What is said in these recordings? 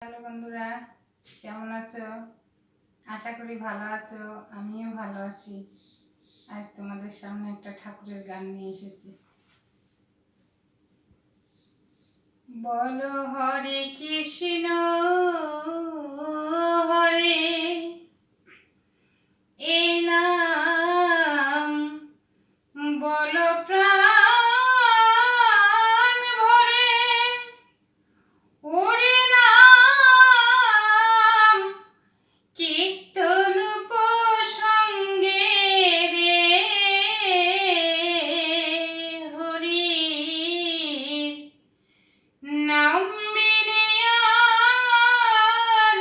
Hello বন্ধুরা, কেমন আছো? আশা করি ভালো আছো। আমিও ভালো আছি। আজ তোমাদের সামনে একটা ঠাকুরের গান নিয়ে এসেছি। বলো হরে কৃষ্ণ হরে এ নাম, বলো প্রাণ ভরে ওরে নাম, কীর্তন প্রসঙ্গে রে হরি নাম বিনে আর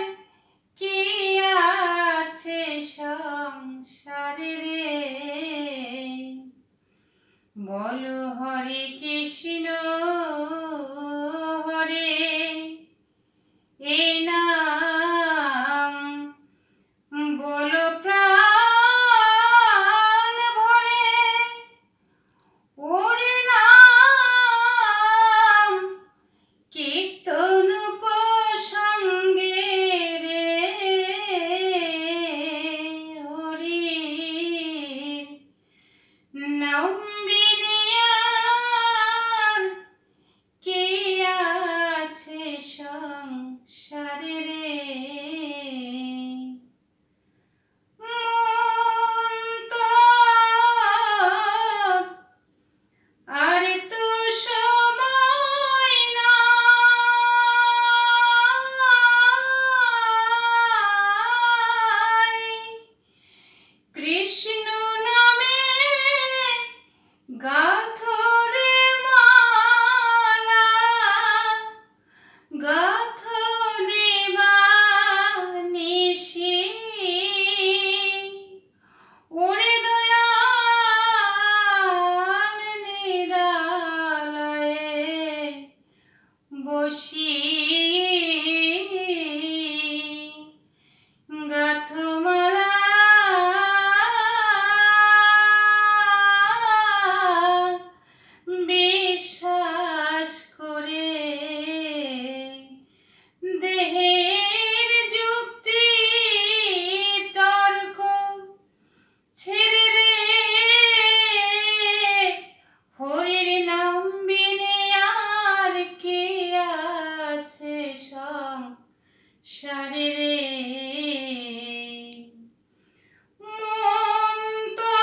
কি আছে সংসারে রে। বলো হরে কৃষ্ণ হরে এ নাম, বলো প্রাণ ভরে ওরে নাম, কীর্তন প্রসঙ্গে রে হরি নাম বিনে আর কি আছে সংসারে রে। আর তো সময় নাই, কৃষ্ণ নামে গাথো রে মালা, গাথো দিবানিশি ওরে দয়াল নিরালয়ে বসি, গাথো মালা বিশ্বাস করে, দেহের যুক্তি তর্ক ছেড়ে রে হরির নাম বিনে আর কে আছে সংসারে রে। মন তো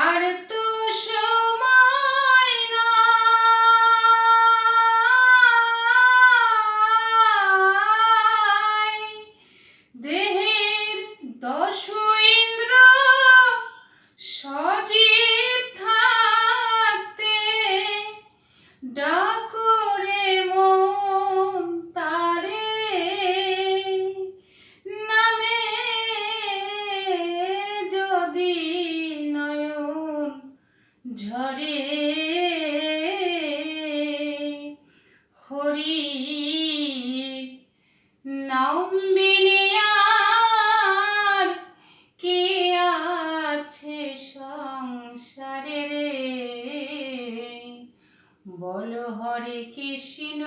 আর তো সময় নাই, দেহের দশ ইন্দ্র সজীব থাকতে ডাকরে মন তারে নামে, যদি নয়ন ঝরে হরি নাম বিনে আর কি আছে সংসারে রে। বলো হরে কৃষ্ণ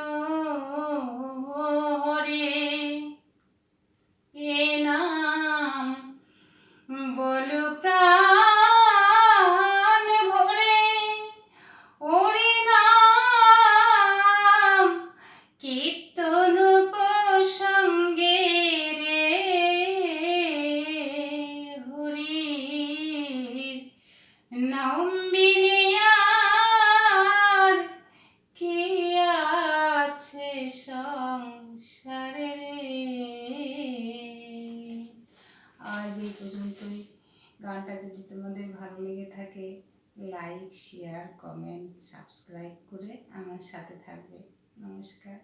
হরে এ নাম, বলো প্রাণ ভরে ওরে নাম, কীর্তন প্রসঙ্গে রে হরি নাম বিনে আর কি আছে সংসারে রে। আজ এই পর্যন্তই। গানটা যদি তোমাদের ভালো লেগে থাকে, লাইক শেয়ার কমেন্ট সাবস্ক্রাইব করে আমার সাথে থাকবে। নমস্কার।